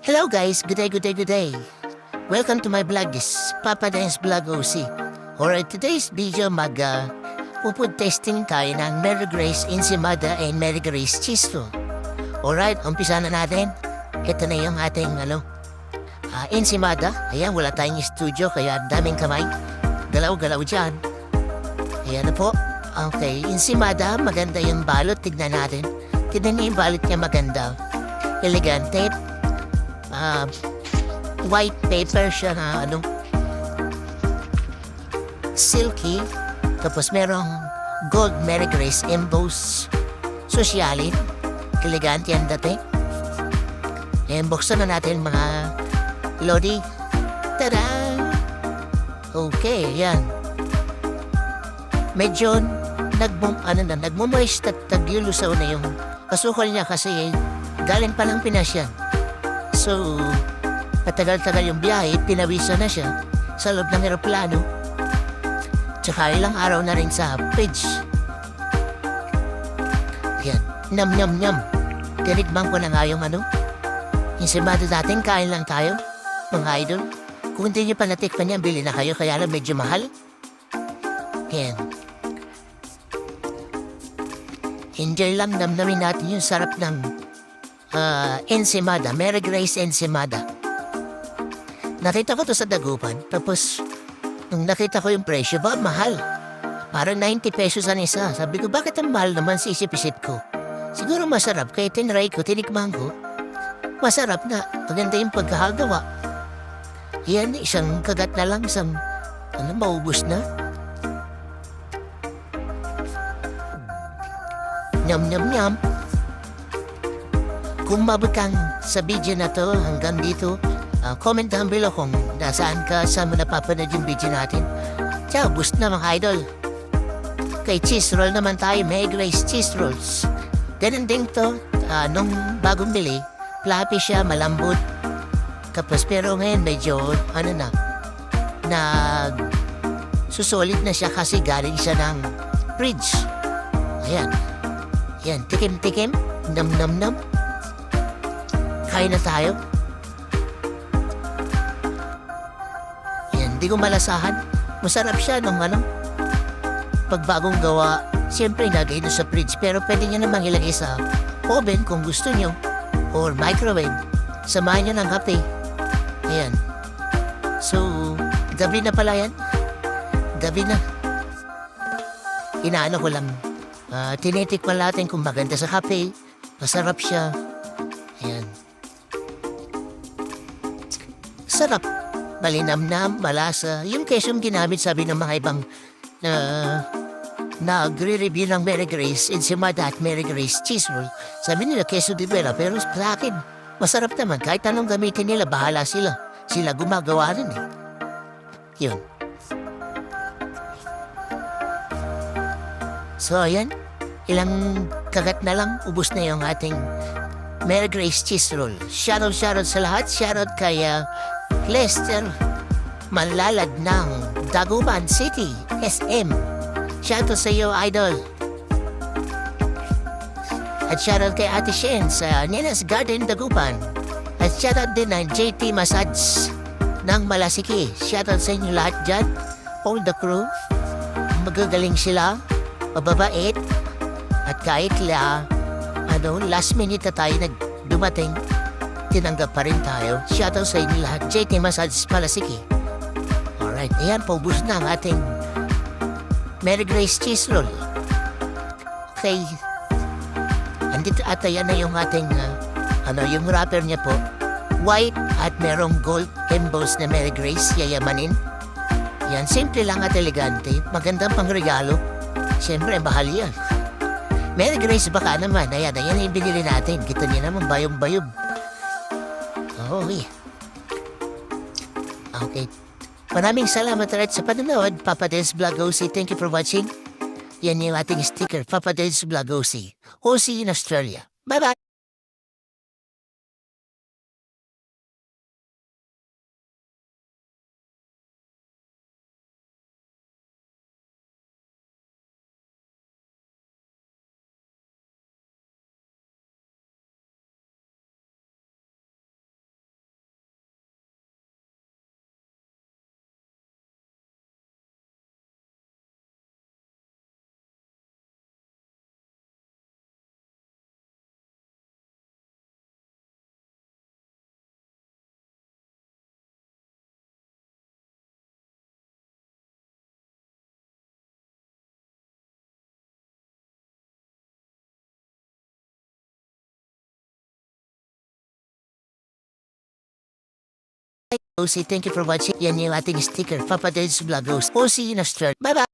Hello guys, good day, good day, good day. Welcome to my vlog, this is Papa Dance Vlog OC. Alright, today's video pupud testing tayo ng Mary Grace Ensimada and Mary Grace Cheese Roll. Alright, umpisa na natin. Ito na yung ating Ensimada. Ayan, wala tayong studio kaya daming kamay. Galaw-galaw dyan. Ayan na po. Okay, Ensimada, maganda yung balot. Tignan natin. Tignan niyo yung balot niya maganda. Elegante. White paper siya na silky. Tapos merong gold Mary Grace emboss sosyalin. Elegante yan dati. Buksan na natin mga lodi. Tada! Okay, yan. Medyo nagmumoist at tagyulusaw na yung kasukal niya kasi galing pa lang Pinas yan. So, matagal-tagal yung biyahe, pinawisan na siya sa loob ng eroplano. Tsaka ilang araw na rin sa fridge. Yan, nyam-nyam-nyam. Tinikman ko na nga yung Ensimada dating kain lang tayo, mga idol. Kung hindi nyo pa natikman yan, bili na kayo, kaya lang medyo mahal. Yan. Enjoy lang, namnamin natin yung sarap ng Ensimada, Mary Grace Ensimada. Nakita ko to sa Dagupan, tapos nung nakita ko yung presyo, mahal. Parang 90 pesos ang isa. Sabi ko, bakit ang mahal naman sa isip-isip ko? Siguro masarap, kaya tinry ko, tinikman ko. Masarap na, maganda yung pagkakagawa. Yan, isang kagat na lang, maubos na. Nyam-nyam-nyam. Kung mabot kang sa video na to hanggang dito, comment down below kung nasaan ka, saan mo napapanood yung video natin. Ciao, boost na mga idol. Kay cheese roll naman tayo, Mary Grace Cheese Rolls. Ganun din to, nung bagong bili, fluffy siya, malambot. Tapos pero ngayon medyo, susolid na siya kasi galing siya ng fridge. Ayan. Yan, tikim-tikim, nam-nam-nam. Kain na tayo. Yan, di ko malasahan. Masarap siya nung pag bagong gawa. Siyempre, nagay na sa fridge. Pero pwede nyo namang ilagay sa oven kung gusto nyo. Or microwave. Samahan nyo ng kape. Ayan. So, gabi na pala yan. Gabi na. Inaano ko lang. Tinitikman natin kung maganda sa kape. Masarap siya. Ayan. Sarap. Malinamnam, malasa. Yung kesong ginamit, sabi ng mga ibang nagre-review ng Mary Grace Ensimada at Mary Grace Cheese Roll. Sabi nila keso de vera, pero sa akin, masarap naman. Kahit anong gamitin nila, bahala sila. Sila gumagawa rin eh. Yun. So, ayan. Ilang kagat na lang, ubos na yung ating Mary Grace Cheese Roll. Shoutout sa lahat. Shoutout kay Lester Manlalad ng Dagupan City, SM. Shoutout sa iyo, idol. At shoutout kay Ate Shen sa Nena's Garden, Dagupan. At shoutout din ng JT Massage ng Malasiki. Shoutout sa inyo lahat dyan. All the crew. Magagaling sila. Mababait. At kahit last minute na tayo dumating, tinanggap pa rin tayo. Shoutout sa inyo lahat. JT Massage Malasiki. Alright, ayan, paubos na ang ating Mary Grace Cheese Roll. Okay. Andito ata yan na yung ating, yung wrapper niya po. White at merong gold emboss na Mary Grace, yayamanin. Yan, simple lang at elegante. Magandang pangregalo. Siyempre, mahal yan. Mary Grace baka naman. Ayan yung binili natin. Kita niyo naman, bayom-bayob. Oh, yeah. Okay. Maraming salamat ulit sa panonood. Papa Dance Vlog OC. Thank you for watching. Yan yung ating sticker. Papa Dance Vlog OC. OC in Australia. Bye-bye. Thank you for watching. Yan yung ating sticker. Papa Dave's Vlog Host. We'll see you next time. Bye-bye!